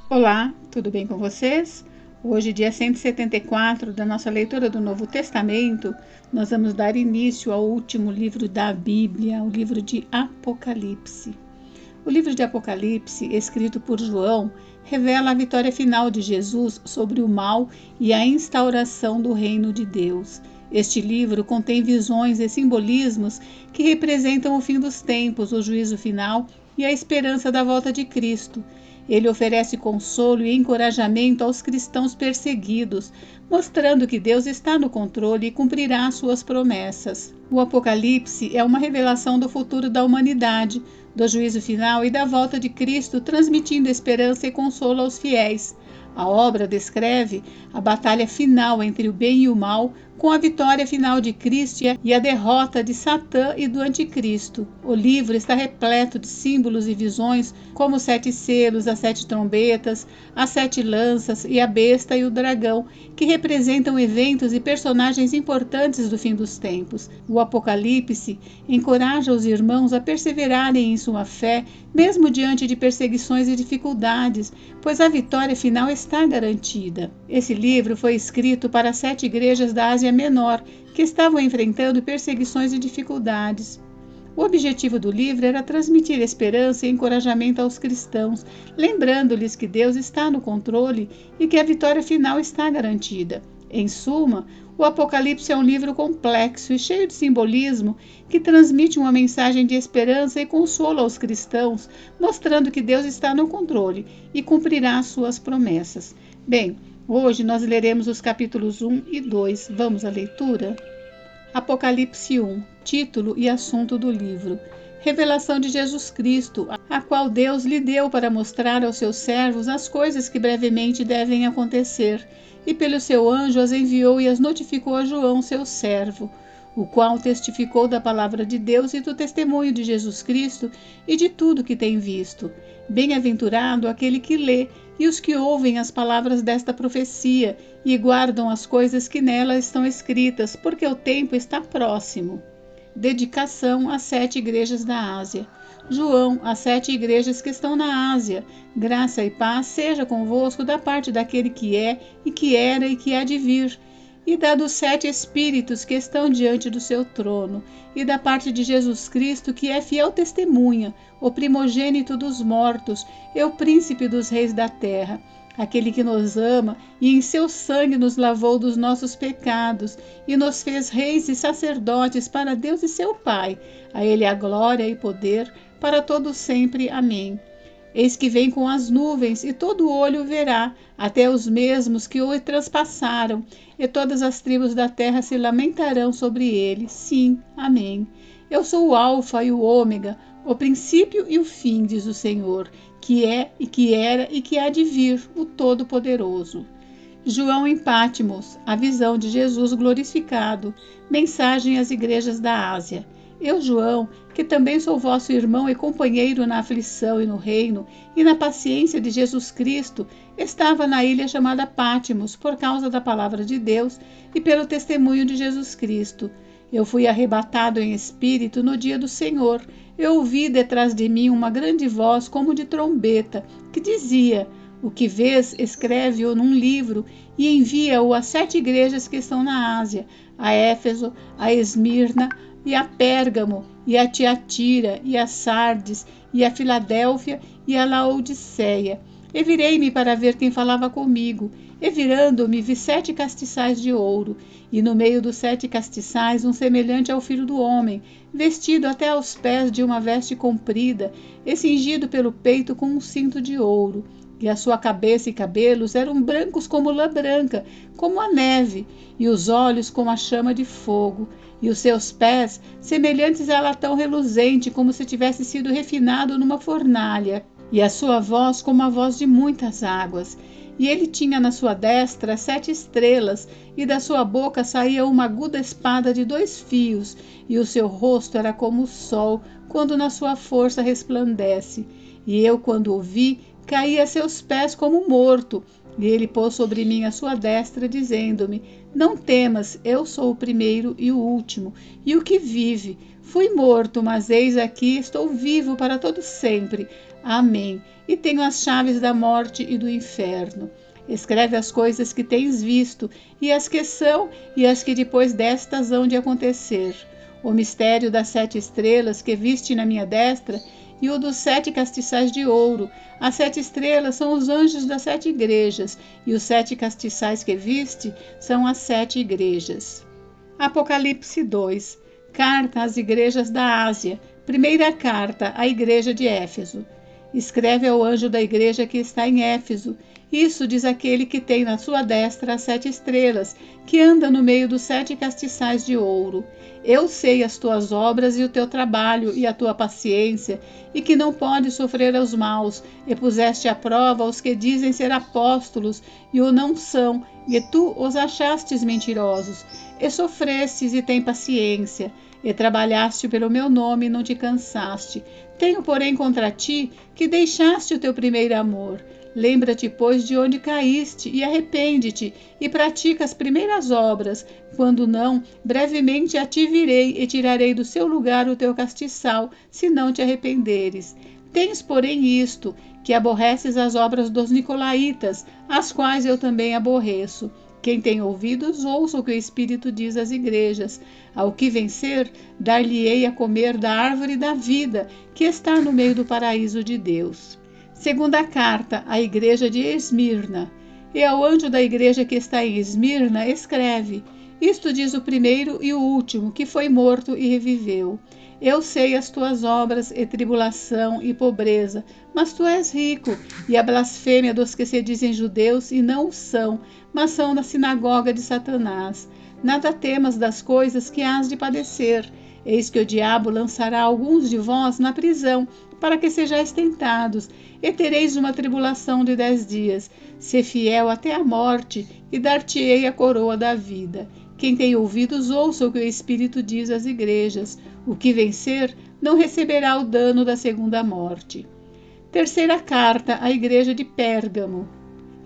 Olá, tudo bem com vocês? Hoje, dia 174 da nossa leitura do Novo Testamento, nós vamos dar início ao último livro da Bíblia, o livro de Apocalipse. O livro de Apocalipse, escrito por João, revela a vitória final de Jesus sobre o mal e a instauração do reino de Deus. Este livro contém visões e simbolismos que representam o fim dos tempos, o juízo final e a esperança da volta de Cristo. Ele oferece consolo e encorajamento aos cristãos perseguidos, mostrando que Deus está no controle e cumprirá suas promessas. O Apocalipse é uma revelação do futuro da humanidade, do juízo final e da volta de Cristo, transmitindo esperança e consolo aos fiéis. A obra descreve a batalha final entre o bem e o mal, com a vitória final de Cristo e a derrota de Satã e do Anticristo. O livro está repleto de símbolos e visões, como os 7 selos, as 7 trombetas, as 7 lanças e a besta e o dragão, que representam eventos e personagens importantes do fim dos tempos. O Apocalipse encoraja os irmãos a perseverarem em sua fé, mesmo diante de perseguições e dificuldades, pois a vitória final está garantida. Esse livro foi escrito para as 7 igrejas da Ásia Menor, que estavam enfrentando perseguições e dificuldades. O objetivo do livro era transmitir esperança e encorajamento aos cristãos, lembrando-lhes que Deus está no controle e que a vitória final está garantida. Em suma, o Apocalipse é um livro complexo e cheio de simbolismo que transmite uma mensagem de esperança e consolo aos cristãos, mostrando que Deus está no controle e cumprirá suas promessas. Bem, hoje nós leremos os capítulos 1 e 2. Vamos à leitura? Apocalipse 1, título e assunto do livro. Revelação de Jesus Cristo, a qual Deus lhe deu para mostrar aos seus servos as coisas que brevemente devem acontecer, e pelo seu anjo as enviou e as notificou a João, seu servo, o qual testificou da palavra de Deus e do testemunho de Jesus Cristo e de tudo que tem visto. Bem-aventurado aquele que lê e os que ouvem as palavras desta profecia e guardam as coisas que nela estão escritas, porque o tempo está próximo. Dedicação às 7 igrejas da Ásia. João, às 7 igrejas que estão na Ásia, graça e paz seja convosco da parte daquele que é, e que era, e que há de vir, e da dos 7 Espíritos que estão diante do seu trono, e da parte de Jesus Cristo, que é fiel testemunha, o primogênito dos mortos, e o príncipe dos reis da terra, aquele que nos ama e em seu sangue nos lavou dos nossos pecados e nos fez reis e sacerdotes para Deus e seu Pai. A ele a glória e poder para todo sempre. Amém. Eis que vem com as nuvens, e todo olho o verá, até os mesmos que o transpassaram, e todas as tribos da terra se lamentarão sobre ele. Sim, amém. Eu sou o Alfa e o Ômega, o princípio e o fim, diz o Senhor, que é e que era e que há de vir, o Todo-Poderoso. João em Patmos, a visão de Jesus glorificado. Mensagem às igrejas da Ásia. Eu, João, que também sou vosso irmão e companheiro na aflição e no reino e na paciência de Jesus Cristo, estava na ilha chamada Patmos por causa da palavra de Deus e pelo testemunho de Jesus Cristo. Eu fui arrebatado em espírito no dia do Senhor. Eu ouvi detrás de mim uma grande voz como de trombeta, que dizia: o que vês, escreve-o num livro e envia-o às 7 igrejas que estão na Ásia, a Éfeso, a Esmirna, e a Pérgamo, e a Tiatira, e a Sardes, e a Filadélfia, e a Laodiceia. E virei-me para ver quem falava comigo, e virando-me vi 7 castiçais de ouro, e no meio dos 7 castiçais um semelhante ao filho do homem, vestido até aos pés de uma veste comprida, e cingido pelo peito com um cinto de ouro. E a sua cabeça e cabelos eram brancos como lã branca, como a neve, e os olhos como a chama de fogo, e os seus pés semelhantes a latão reluzente, como se tivesse sido refinado numa fornalha, e a sua voz como a voz de muitas águas. E ele tinha na sua destra 7 estrelas, e da sua boca saía uma aguda espada de 2 fios, e o seu rosto era como o sol, quando na sua força resplandece. E eu, quando o vi, caí a seus pés como morto, e ele pôs sobre mim a sua destra, dizendo-me: não temas, eu sou o primeiro e o último, e o que vive. Fui morto, mas eis aqui estou vivo para todo sempre. Amém. E tenho as chaves da morte e do inferno. Escreve as coisas que tens visto, e as que são, e as que depois destas hão de acontecer. O mistério das 7 estrelas que viste na minha destra, e o dos 7 castiçais de ouro. As 7 estrelas são os anjos das 7 igrejas, e os 7 castiçais que viste são as 7 igrejas. Apocalipse 2. Carta às igrejas da Ásia. Primeira carta à igreja de Éfeso. Escreve ao anjo da igreja que está em Éfeso. Isso diz aquele que tem na sua destra as 7 estrelas, que anda no meio dos 7 castiçais de ouro. Eu sei as tuas obras e o teu trabalho e a tua paciência, e que não podes sofrer aos maus, e puseste à prova os que dizem ser apóstolos e o não são, e tu os achastes mentirosos, e sofrestes e tem paciência, e trabalhaste pelo meu nome e não te cansaste. Tenho, porém, contra ti que deixaste o teu primeiro amor. Lembra-te, pois, de onde caíste, e arrepende-te, e pratica as primeiras obras. Quando não, brevemente a ti virei, e tirarei do seu lugar o teu castiçal, se não te arrependeres. Tens, porém, isto, que aborreces as obras dos nicolaítas, as quais eu também aborreço. Quem tem ouvidos, ouça o que o Espírito diz às igrejas. Ao que vencer, dar-lhe-ei a comer da árvore da vida, que está no meio do paraíso de Deus. Segunda carta à igreja de Esmirna. E ao anjo da igreja que está em Esmirna, escreve: Isto diz o primeiro e o último, que foi morto e reviveu. Eu sei as tuas obras, e tribulação e pobreza, mas tu és rico, e a blasfêmia dos que se dizem judeus e não o são, mas são da sinagoga de Satanás. Nada temas das coisas que hás de padecer. Eis que o diabo lançará alguns de vós na prisão, para que sejais tentados, e tereis uma tribulação de 10 dias. Sê fiel até a morte, e dar-te-ei a coroa da vida. Quem tem ouvidos, ouça o que o Espírito diz às igrejas. O que vencer não receberá o dano da segunda morte. Terceira carta à igreja de Pérgamo.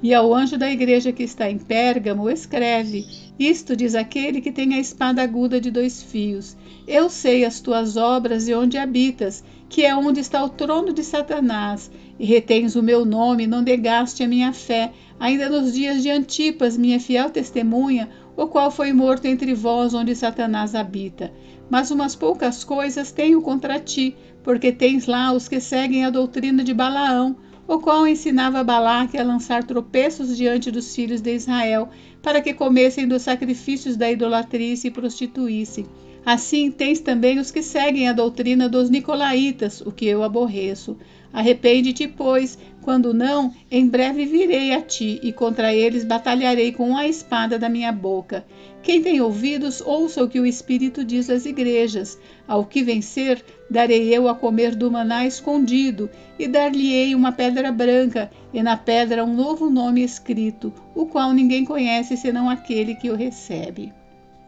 E ao anjo da igreja que está em Pérgamo, escreve: Isto diz aquele que tem a espada aguda de 2 fios. Eu sei as tuas obras e onde habitas, que é onde está o trono de Satanás, e retens o meu nome, não negaste a minha fé, ainda nos dias de Antipas, minha fiel testemunha, o qual foi morto entre vós, onde Satanás habita. Mas umas poucas coisas tenho contra ti, porque tens lá os que seguem a doutrina de Balaão, o qual ensinava Balaque a lançar tropeços diante dos filhos de Israel, para que comessem dos sacrifícios da idolatria e se prostituíssem. Assim tens também os que seguem a doutrina dos nicolaítas, o que eu aborreço. Arrepende-te, pois, quando não, em breve virei a ti, e contra eles batalharei com a espada da minha boca. Quem tem ouvidos, ouça o que o Espírito diz às igrejas. Ao que vencer, darei eu a comer do maná escondido, e dar-lhe-ei uma pedra branca, e na pedra um novo nome escrito, o qual ninguém conhece senão aquele que o recebe.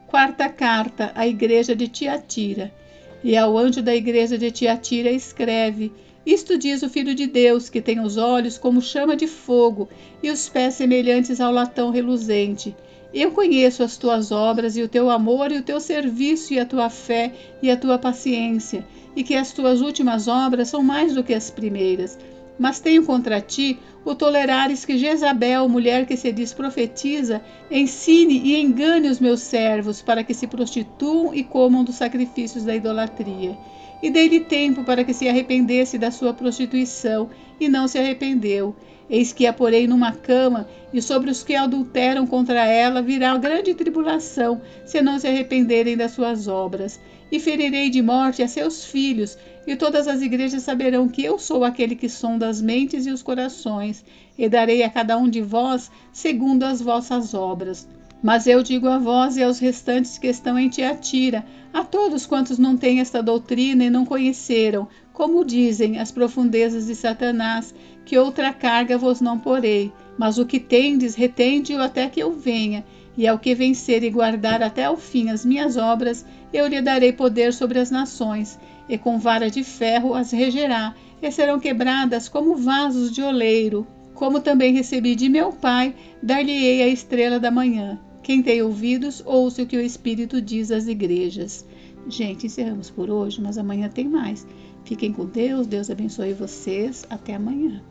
Quarta carta à igreja de Tiatira. E ao anjo da igreja de Tiatira escreve: Isto diz o Filho de Deus, que tem os olhos como chama de fogo e os pés semelhantes ao latão reluzente. Eu conheço as tuas obras e o teu amor e o teu serviço e a tua fé e a tua paciência, e que as tuas últimas obras são mais do que as primeiras. Mas tenho contra ti o tolerares que Jezabel, mulher que se diz profetiza, ensine e engane os meus servos para que se prostituam e comam dos sacrifícios da idolatria. E dei-lhe tempo para que se arrependesse da sua prostituição, e não se arrependeu. Eis que a porei numa cama, e sobre os que adulteram contra ela virá grande tribulação, se não se arrependerem das suas obras. E ferirei de morte a seus filhos, e todas as igrejas saberão que eu sou aquele que sonda as mentes e os corações, e darei a cada um de vós segundo as vossas obras. Mas eu digo a vós e aos restantes que estão em Tiatira, a todos quantos não têm esta doutrina e não conheceram, como dizem as profundezas de Satanás, que outra carga vos não porei, mas o que tendes, retende-o até que eu venha, e ao que vencer e guardar até ao fim as minhas obras, eu lhe darei poder sobre as nações, e com vara de ferro as regerá, e serão quebradas como vasos de oleiro. Como também recebi de meu Pai, dar-lhe-ei a estrela da manhã. Quem tem ouvidos, ouça o que o Espírito diz às igrejas. Gente, encerramos por hoje, mas amanhã tem mais. Fiquem com Deus, Deus abençoe vocês. Até amanhã.